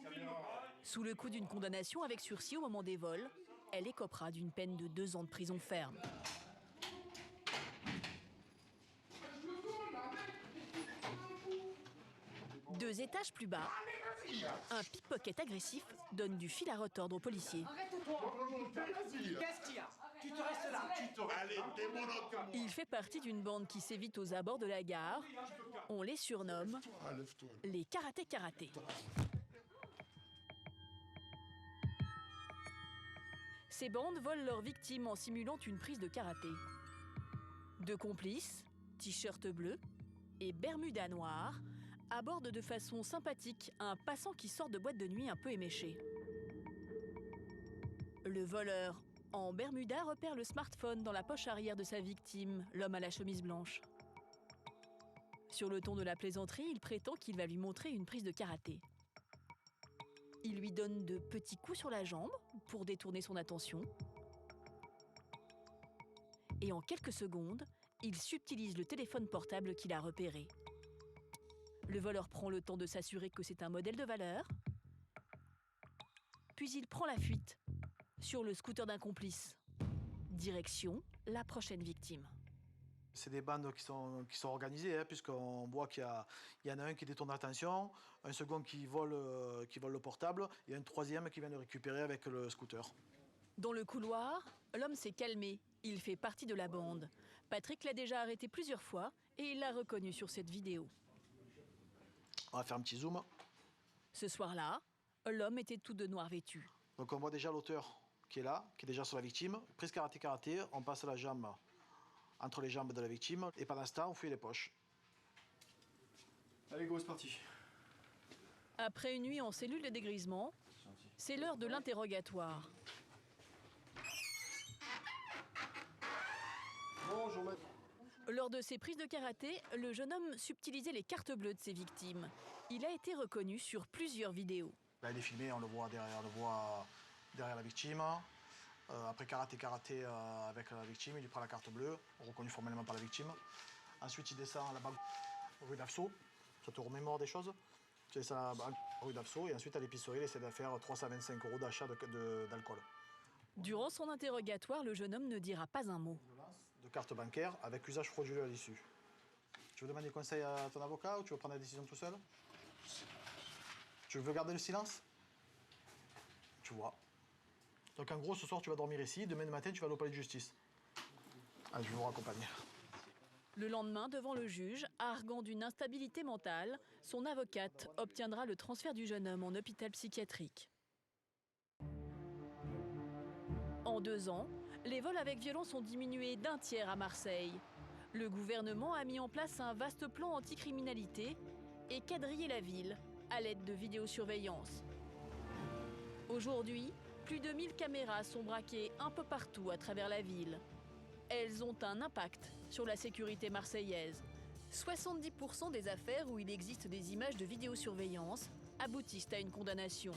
Sous le coup d'une condamnation avec sursis au moment des vols, elle écopera d'une peine de 2 ans de prison ferme. Deux étages plus bas, un pickpocket agressif donne du fil à retordre aux policiers. Arrête-toi! Qu'est-ce qu'il y a? Tu te restes là! Allez, démonte-moi! Il fait partie d'une bande qui sévit aux abords de la gare. On les surnomme les karatés. Ces bandes volent leurs victimes en simulant une prise de karaté. 2 complices, t-shirt bleu et bermuda noir, aborde de façon sympathique un passant qui sort de boîte de nuit un peu éméché. Le voleur, en bermuda, repère le smartphone dans la poche arrière de sa victime, l'homme à la chemise blanche. Sur le ton de la plaisanterie, il prétend qu'il va lui montrer une prise de karaté. Il lui donne de petits coups sur la jambe pour détourner son attention. Et en quelques secondes, il subtilise le téléphone portable qu'il a repéré. Le voleur prend le temps de s'assurer que c'est un modèle de valeur. Puis il prend la fuite sur le scooter d'un complice. Direction la prochaine victime. C'est des bandes qui sont organisées, hein, puisqu'on voit qu'il y en a un qui détourne l'attention, un second qui vole le portable, et un troisième qui vient le récupérer avec le scooter. Dans le couloir, l'homme s'est calmé. Il fait partie de la bande. Patrick l'a déjà arrêté plusieurs fois et il l'a reconnu sur cette vidéo. On va faire un petit zoom. Ce soir-là, l'homme était tout de noir vêtu. Donc on voit déjà l'auteur qui est là, qui est déjà sur la victime. Prise karaté, on passe la jambe entre les jambes de la victime et pendant ce temps, on fouille les poches. Allez go, c'est parti. Après une nuit en cellule de dégrisement, c'est l'heure de l'interrogatoire. Bonjour, maître. Lors de ses prises de karaté, le jeune homme subtilisait les cartes bleues de ses victimes. Il a été reconnu sur plusieurs vidéos. Là, il est filmé, on le voit derrière la victime. Après karaté avec la victime, il lui prend la carte bleue, reconnue formellement par la victime. Ensuite, il descend à la banque rue d'Afso. Ça te remémore des choses. Tu descends à la banque rue d'Afso et ensuite à l'épicerie, il essaie de faire 325 € d'achat d'alcool. Durant son interrogatoire, le jeune homme ne dira pas un mot. De carte bancaire avec usage frauduleux à l'issue. Tu veux demander conseil à ton avocat ou tu veux prendre la décision tout seul? Tu veux garder le silence? Tu vois. Donc en gros, ce soir, tu vas dormir ici. Demain matin, tu vas aller au palais de justice. Allez, je vais vous raccompagner. Le lendemain, devant le juge, arguant d'une instabilité mentale, son avocate obtiendra le transfert du jeune homme en hôpital psychiatrique. En 2 ans, les vols avec violence ont diminué d'1 tiers à Marseille. Le gouvernement a mis en place un vaste plan anticriminalité et quadrillé la ville à l'aide de vidéosurveillance. Aujourd'hui, plus de 1000 caméras sont braquées un peu partout à travers la ville. Elles ont un impact sur la sécurité marseillaise. 70% des affaires où il existe des images de vidéosurveillance aboutissent à une condamnation.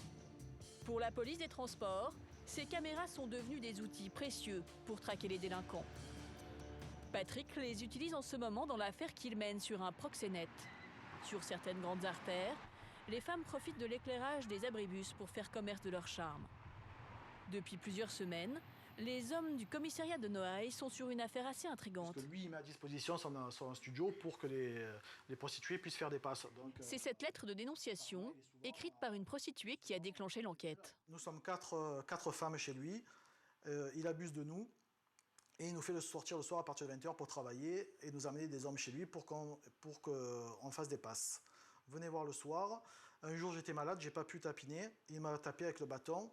Pour la police des transports, ces caméras sont devenues des outils précieux pour traquer les délinquants. Patrick les utilise en ce moment dans l'affaire qu'il mène sur un proxénète. Sur certaines grandes artères, les femmes profitent de l'éclairage des abribus pour faire commerce de leur charme. Depuis plusieurs semaines, les hommes du commissariat de Noailles sont sur une affaire assez intrigante. Parce que lui, il met à disposition son studio pour que les prostituées puissent faire des passes. C'est cette lettre de dénonciation, écrite par une prostituée, qui a déclenché l'enquête. Nous sommes quatre femmes chez lui. Il abuse de nous et il nous fait sortir le soir à partir de 20h pour travailler et nous amener des hommes chez lui pour qu'on fasse des passes. Venez voir le soir. Un jour, j'étais malade, j'ai pas pu tapiner. Il m'a tapé avec le bâton.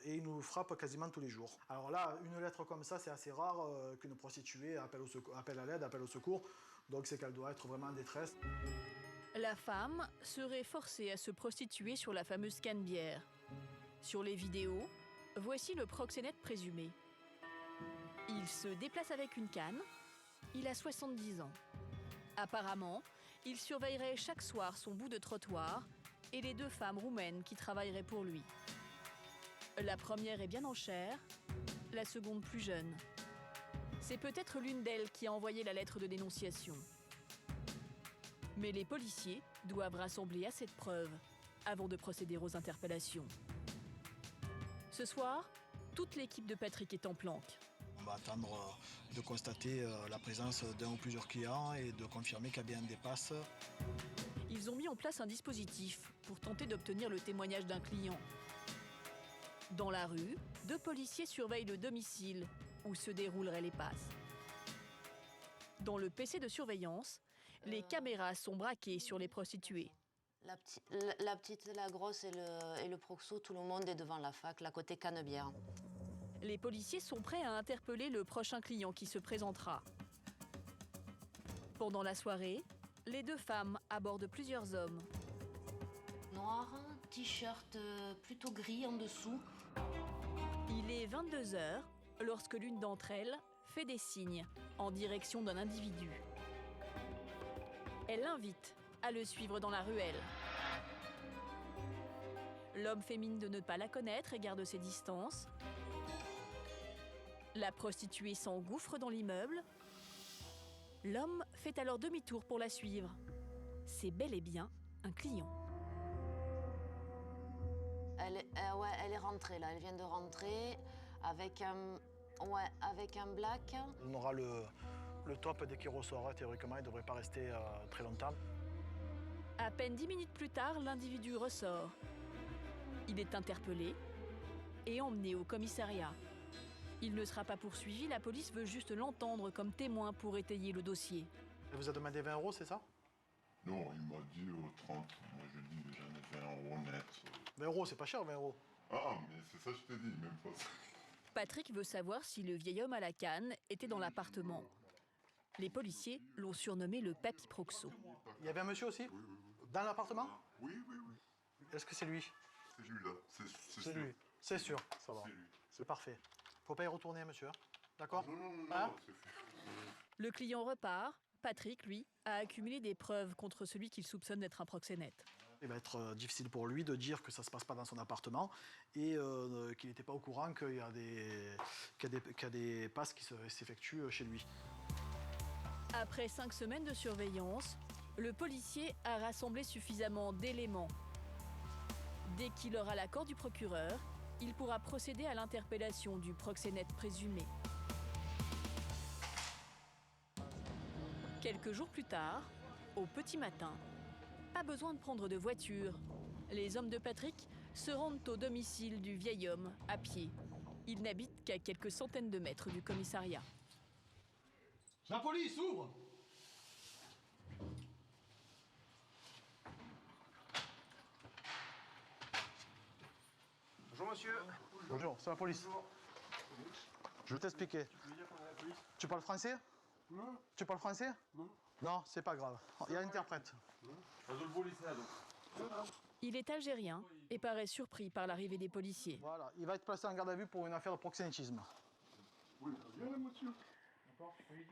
Et il nous frappe quasiment tous les jours. Alors là, une lettre comme ça, c'est assez rare qu'une prostituée appelle à l'aide, appelle au secours. Donc c'est qu'elle doit être vraiment en détresse. La femme serait forcée à se prostituer sur la fameuse Canebière. Sur les vidéos, voici le proxénète présumé. Il se déplace avec une canne. Il a 70 ans. Apparemment, il surveillerait chaque soir son bout de trottoir et les 2 femmes roumaines qui travailleraient pour lui. La première est bien en chair, la seconde plus jeune. C'est peut-être l'une d'elles qui a envoyé la lettre de dénonciation. Mais les policiers doivent rassembler assez de preuves avant de procéder aux interpellations. Ce soir, toute l'équipe de Patrick est en planque. On va attendre de constater la présence d'un ou plusieurs clients et de confirmer qu'il y a bien des passes. Ils ont mis en place un dispositif pour tenter d'obtenir le témoignage d'un client. Dans la rue, 2 policiers surveillent le domicile où se dérouleraient les passes. Dans le PC de surveillance, les caméras sont braquées sur les prostituées. La petite, la grosse et le proxo, tout le monde est devant la fac, la côté Canebière. Les policiers sont prêts à interpeller le prochain client qui se présentera. Pendant la soirée, les 2 femmes abordent plusieurs hommes. Noir, t-shirt plutôt gris en dessous. Il est 22h lorsque l'une d'entre elles fait des signes en direction d'un individu. Elle l'invite à le suivre dans la ruelle. L'homme fait mine de ne pas la connaître et garde ses distances. La prostituée s'engouffre dans l'immeuble. L'homme fait alors demi-tour pour la suivre. C'est bel et bien un client. Elle est rentrée là, elle vient de rentrer avec un black. On aura le top dès qu'il ressort. Théoriquement, il ne devrait pas rester très longtemps. À peine 10 minutes plus tard, l'individu ressort. Il est interpellé et emmené au commissariat. Il ne sera pas poursuivi, la police veut juste l'entendre comme témoin pour étayer le dossier. Elle vous a demandé 20 €, c'est ça? Non, il m'a dit 30. Moi, je dis j'en ai 20 € net. 20 €, c'est pas cher, 20 €. Ah, mais c'est ça que je te dis, même pas ça. Patrick veut savoir si le vieil homme à la canne était dans l'appartement. Les policiers l'ont surnommé le Papy Proxo. Il y avait un monsieur aussi? Dans l'appartement? Oui. Est-ce que c'est lui? C'est lui, là. C'est sûr. Lui. C'est sûr, ça va. C'est parfait. Faut pas y retourner, monsieur. D'accord? Non, c'est fait. Le client repart. Patrick, lui, a accumulé des preuves contre celui qu'il soupçonne d'être un proxénète. Il va être difficile pour lui de dire que ça ne se passe pas dans son appartement et qu'il n'était pas au courant qu'il y a des passes qui s'effectuent chez lui. Après 5 semaines de surveillance, le policier a rassemblé suffisamment d'éléments. Dès qu'il aura l'accord du procureur, il pourra procéder à l'interpellation du proxénète présumé. Quelques jours plus tard, au petit matin, pas besoin de prendre de voiture. Les hommes de Patrick se rendent au domicile du vieil homme à pied. Il n'habite qu'à quelques centaines de mètres du commissariat. La police, ouvre! monsieur. Bonjour, c'est la police. Je vais t'expliquer. Tu parles français? Non. Tu parles français? Non. Non, c'est pas grave. Il y a un interprète. Il est algérien et paraît surpris par l'arrivée des policiers. Voilà, il va être placé en garde à vue pour une affaire de proxénétisme. Oui, bien, monsieur.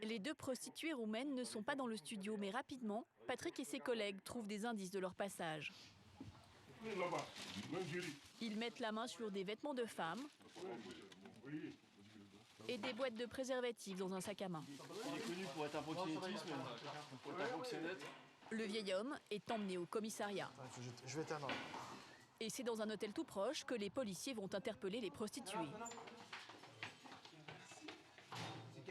Les deux prostituées roumaines ne sont pas dans le studio, mais rapidement, Patrick et ses collègues trouvent des indices de leur passage. Là-bas, l'Algérie. Ils mettent la main sur des vêtements de femmes Oui. et des boîtes de préservatifs dans un sac à main. Il est connu pour être un proxénétisme, pour être un proxénète. Le vieil homme est emmené au commissariat. Je vais t'attendre. Et c'est dans un hôtel tout proche que les policiers vont interpeller les prostituées.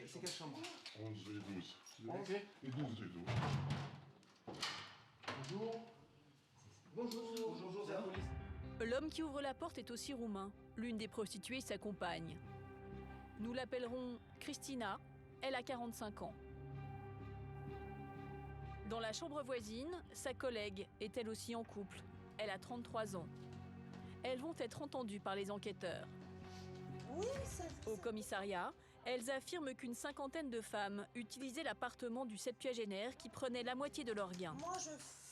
C'est quelle chambre? 11 et 12. 11 et 12 et 12. Bonjour. Bonjour. Bonjour, c'est la police. L'homme qui ouvre la porte est aussi roumain. L'une des prostituées s'accompagne. Nous l'appellerons Christina. Elle a 45 ans. Dans la chambre voisine, sa collègue est elle aussi en couple. Elle a 33 ans. Elles vont être entendues par les enquêteurs. Oui, Au commissariat, elles affirment qu'une cinquantaine de femmes utilisaient l'appartement du septuagénaire qui prenait la moitié de leurs gains. Moi, je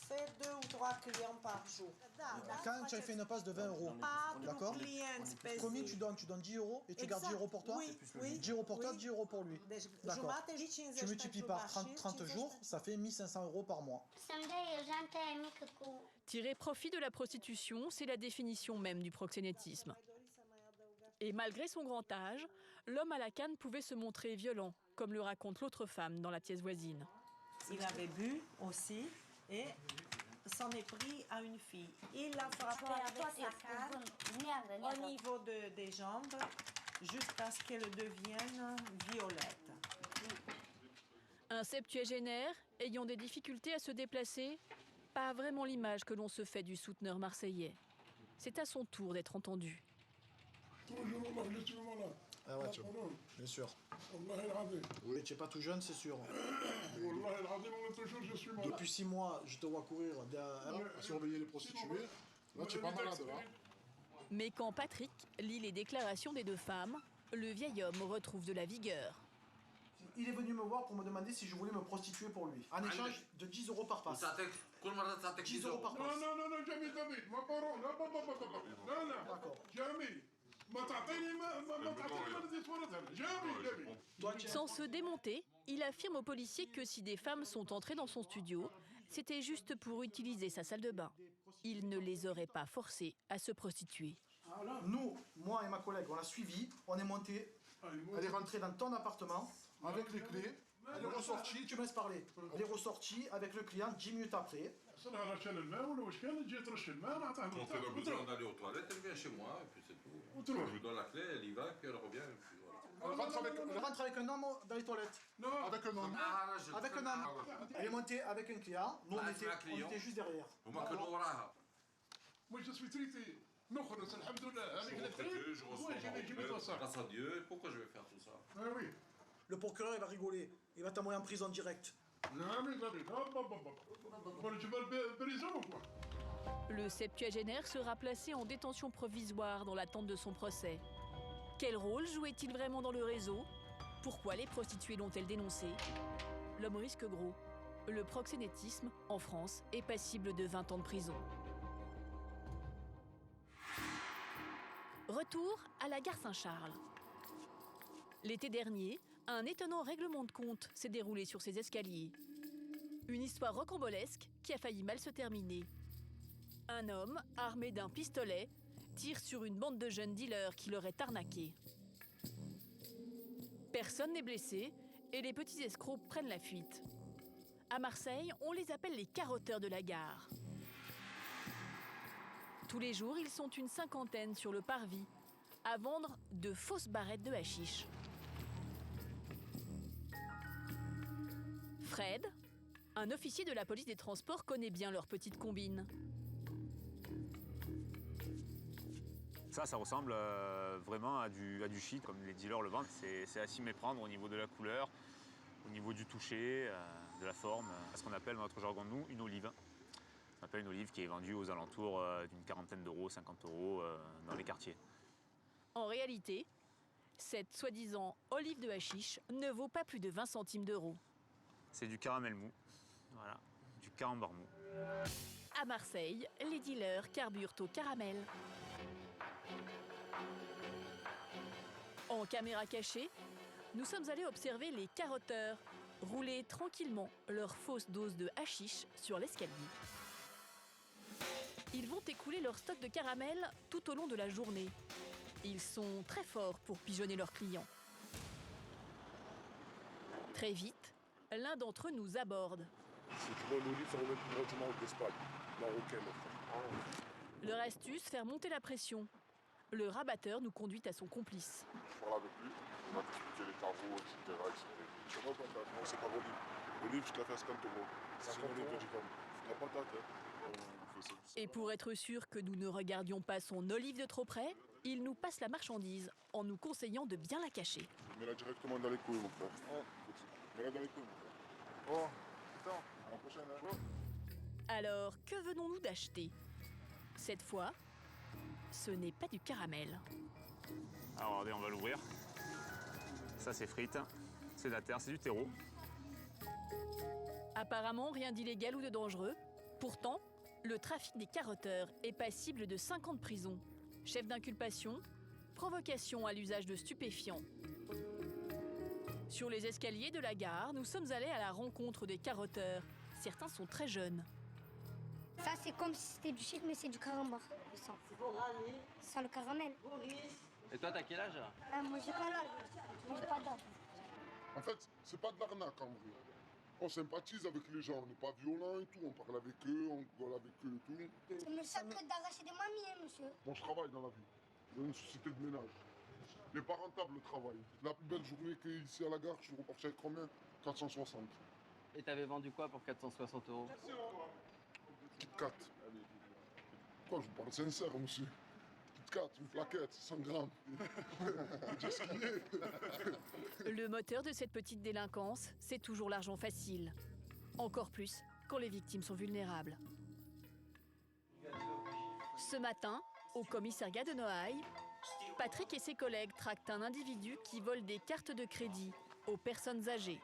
fais 2 ou 3 clients par jour. Quand tu as fait une passe de 20 euros, d'accord? Combien tu donnes? Tu donnes 10 euros et tu gardes 10 euros pour toi? Oui. 10 euros pour toi, 10 euros pour lui. D'accord. Tu multiplies par 30 jours, ça fait 1500 euros par mois. Tirer profit de la prostitution, c'est la définition même du proxénétisme. Et malgré son grand âge, l'homme à la canne pouvait se montrer violent, comme le raconte l'autre femme dans la pièce voisine. Il avait bu aussi et s'en est pris à une fille. Il l'a frappé avec sa canne au niveau des jambes jusqu'à ce qu'elle devienne violette. Un septuagénaire ayant des difficultés à se déplacer, pas vraiment l'image que l'on se fait du souteneur marseillais. C'est à son tour d'être entendu. Ah ouais, bien sûr. Oui, tu n'es pas tout jeune, c'est sûr. Depuis 6 mois, je te vois courir à surveiller les prostituées. Là, tu es pas malade, là. Mais quand Patrick lit les déclarations des deux femmes, le vieil homme retrouve de la vigueur. Il est venu me voir pour me demander si je voulais me prostituer pour lui. En échange de 10 euros par passe. 10 euros par passe. Non, jamais, ma parole. Non, d'accord. Jamais. Sans se démonter, il affirme aux policiers que si des femmes sont entrées dans son studio, c'était juste pour utiliser sa salle de bain. Il ne les aurait pas forcées à se prostituer. Nous, moi et ma collègue, on l'a suivi, on est monté, elle est rentrée dans ton appartement avec les clés, elle est ressortie, tu me laisses parler, elle est ressortie avec le client 10 minutes après. Quand elle a besoin d'aller aux toilettes, elle vient chez moi, et puis c'est tout. Je lui donne la clé, elle y va, et puis elle revient, et puis voilà. Elle rentre avec un homme dans les toilettes. Non, avec un homme. Avec un homme. Elle est montée avec un client, nous on était juste derrière. Moi je suis traité. Je reçois grâce à Dieu, pourquoi je vais faire tout ça? Ah oui. Le procureur il va rigoler, il va t'envoyer en prison direct. Le septuagénaire sera placé en détention provisoire dans l'attente de son procès. Quel rôle jouait-il vraiment dans le réseau? Pourquoi les prostituées l'ont-elles dénoncé? L'homme risque gros. Le proxénétisme, en France, est passible de 20 ans de prison. Retour à la gare Saint-Charles. L'été dernier, un étonnant règlement de compte s'est déroulé sur ces escaliers. Une histoire rocambolesque qui a failli mal se terminer. Un homme, armé d'un pistolet, tire sur une bande de jeunes dealers qui l'auraient arnaqué. Personne n'est blessé et les petits escrocs prennent la fuite. À Marseille, on les appelle les carotteurs de la gare. Tous les jours, ils sont une cinquantaine sur le parvis à vendre de fausses barrettes de hashish. Fred, un officier de la police des transports, connaît bien leur petite combine. Ça ressemble vraiment à du shit, comme les dealers le vendent. C'est à s'y méprendre au niveau de la couleur, au niveau du toucher, de la forme. Ce qu'on appelle dans notre jargon de nous, une olive. On appelle une olive qui est vendue aux alentours d'une quarantaine d'euros, 50 euros dans les quartiers. En réalité, cette soi-disant olive de hashish ne vaut pas plus de 20 centimes d'euros. C'est du caramel mou, voilà, du carambar mou. À Marseille, les dealers carburent au caramel. En caméra cachée, nous sommes allés observer les carotteurs rouler tranquillement leur fausse dose de hashish sur l'escalier. Ils vont écouler leur stock de caramel tout au long de la journée. Ils sont très forts pour pigeonner leurs clients. Très vite, l'un d'entre eux nous aborde. Si tu vois un olive, ça remet plus directement d'Espagne. Marocaine, enfin. Leur astuce, faire monter la pression. Le rabatteur nous conduit à son complice. Je parle avec lui, on va t'expliquer les travaux, etc. Tu vois, patate, non, c'est pas l'olive. L'olive, je te la fais à 50 €. C'est une olive végétale. La patate, on fait ça. Et pour être sûr que nous ne regardions pas son olive de trop près, il nous passe la marchandise en nous conseillant de bien la cacher. Mets-la directement dans les couilles, mon frère. Mets-la dans les couilles, mon frère. Oh, putain, à la prochaine, hein. Alors, que venons-nous d'acheter? Cette fois, ce n'est pas du caramel. Alors regardez, on va l'ouvrir. Ça c'est frites, c'est de la terre, c'est du terreau. Apparemment, rien d'illégal ou de dangereux. Pourtant, le trafic des carotteurs est passible de 5 ans de prison. Chef d'inculpation, provocation à l'usage de stupéfiants. Sur les escaliers de la gare, nous sommes allés à la rencontre des carotteurs. Certains sont très jeunes. Ça, c'est comme si c'était du shit, mais c'est du carambar. C'est sans le caramel. Et toi, t'as quel âge? Moi, j'ai pas l'âge. Moi, j'ai pas d'âge. En fait, c'est pas de l'arnaque, en vrai. On sympathise avec les gens, on n'est pas violent et tout, on parle avec eux, on rigole avec eux et tout. C'est me sac d'arracher des mamies, hein, monsieur. Bon, je travaille dans la vie, dans une société de ménage. Il n'est pas rentable le travail. La plus belle journée qu'ici à la gare, je suis reparti avec combien? 460. Et t'avais vendu quoi pour 460 €? Kit Kat. Quoi, je vous parle sincère, monsieur. Kit Kat, une plaquette, 100 grammes. Dis ce qu'il est. Le moteur de cette petite délinquance, c'est toujours l'argent facile. Encore plus quand les victimes sont vulnérables. Ce matin, au commissariat de Noailles, Patrick et ses collègues traquent un individu qui vole des cartes de crédit aux personnes âgées.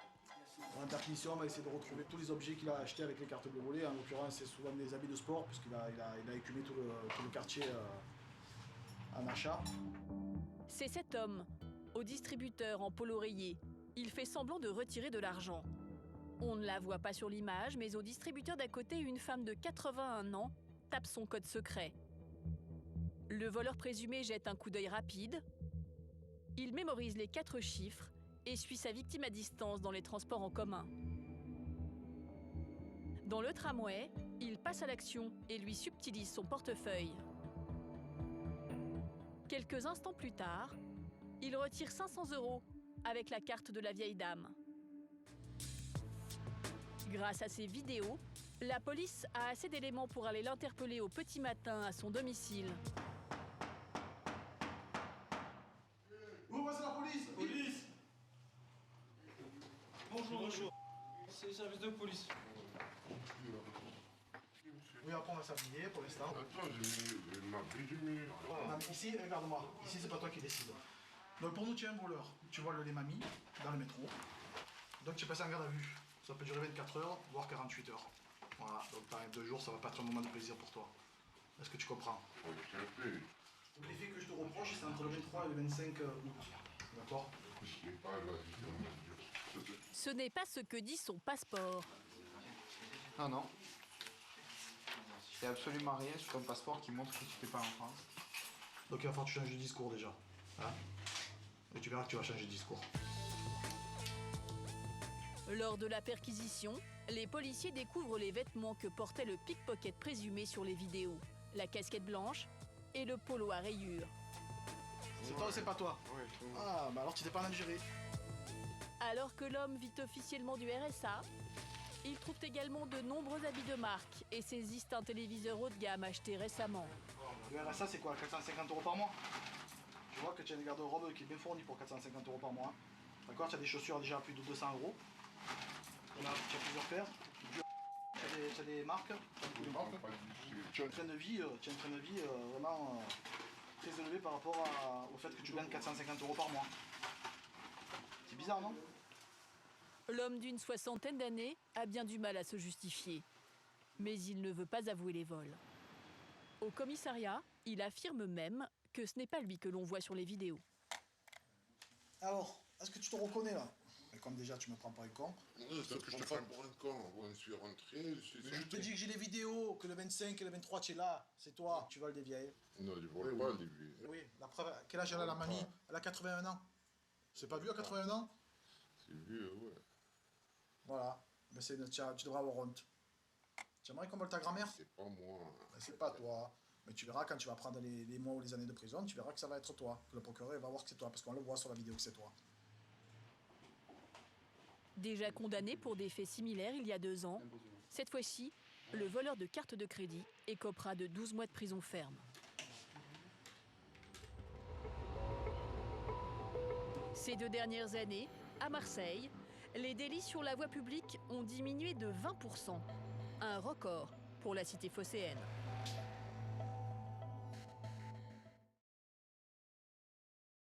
En intermission, on va essayer de retrouver tous les objets qu'il a achetés avec les cartes bleues volées. En l'occurrence, c'est souvent des habits de sport, puisqu'il a écumé tout le quartier en achat. C'est cet homme, au distributeur en polo rayé. Il fait semblant de retirer de l'argent. On ne la voit pas sur l'image, mais au distributeur d'à côté, une femme de 81 ans tape son code secret. Le voleur présumé jette un coup d'œil rapide. Il mémorise les 4 chiffres et suit sa victime à distance dans les transports en commun. Dans le tramway, il passe à l'action et lui subtilise son portefeuille. Quelques instants plus tard, il retire 500 € avec la carte de la vieille dame. Grâce à ces vidéos, la police a assez d'éléments pour aller l'interpeller au petit matin à son domicile. Où c'est la police? Police. Bonjour. C'est le service de police. Oui, après on va s'habiller pour l'instant. Attends, j'ai ma bridumée. Ici, regarde-moi. Ici, c'est pas toi qui décide. Donc pour nous, tu es un voleur. Tu voles les mamies dans le métro. Donc tu es passé en garde à vue. Ça peut durer 24 heures, voire 48 heures. Voilà, donc t'arrives 2 jours, ça va pas être un moment de plaisir pour toi. Est-ce que tu comprends? Les faits que je te reproche, c'est entre le 23 et le 25 août. D'accord? Ce n'est pas ce que dit son passeport. Non. Il n'y a absolument rien sur ton passeport qui montre que tu n'étais pas en France. Donc il va falloir que tu changes de discours déjà. Hein? Et tu verras que tu vas changer de discours. Lors de la perquisition, les policiers découvrent les vêtements que portait le pickpocket présumé sur les vidéos. La casquette blanche et le polo à rayures. C'est toi ou c'est pas toi? Ah, bah alors tu t'es pas en Algérie. Alors que l'homme vit officiellement du RSA, ils trouvent également de nombreux habits de marque et saisissent un téléviseur haut de gamme acheté récemment. Le RSA, c'est quoi? 450 € par mois? Tu vois que tu as une garde-robe qui est bien fournie pour 450 € par mois. D'accord? Tu as des chaussures déjà à plus de 200 €. Tu as plusieurs paires. Tu as des marques. Tu as un train de vie vraiment très élevé par rapport au fait que tu gagnes 450 € par mois. C'est bizarre, non? L'homme d'une soixantaine d'années a bien du mal à se justifier. Mais il ne veut pas avouer les vols. Au commissariat, il affirme même que ce n'est pas lui que l'on voit sur les vidéos. Alors, est-ce que tu te reconnais là? Mais comme déjà tu me prends pour un con. Non, c'est que je te prends pour un con. Je suis rentré. Je te dis que j'ai les vidéos, que le 25 et le 23 tu es là, c'est toi, tu voles des vieilles. Non, je vole pas des vieilles. Oui, la preuve, quel âge elle a la mamie? Elle a 81 ans. C'est pas vieux à 81 ans? C'est vieux, ouais. Voilà, mais tu devrais avoir honte. Tu aimerais qu'on vole ta grand-mère? C'est pas moi. Ben, c'est pas toi. Mais tu verras quand tu vas prendre les mois ou les années de prison, tu verras que ça va être toi. Que le procureur va voir que c'est toi, parce qu'on le voit sur la vidéo que c'est toi. Déjà condamné pour des faits similaires il y a 2 ans, cette fois-ci, le voleur de cartes de crédit écopera de 12 mois de prison ferme. Ces 2 dernières années, à Marseille, les délits sur la voie publique ont diminué de 20%, un record pour la cité phocéenne.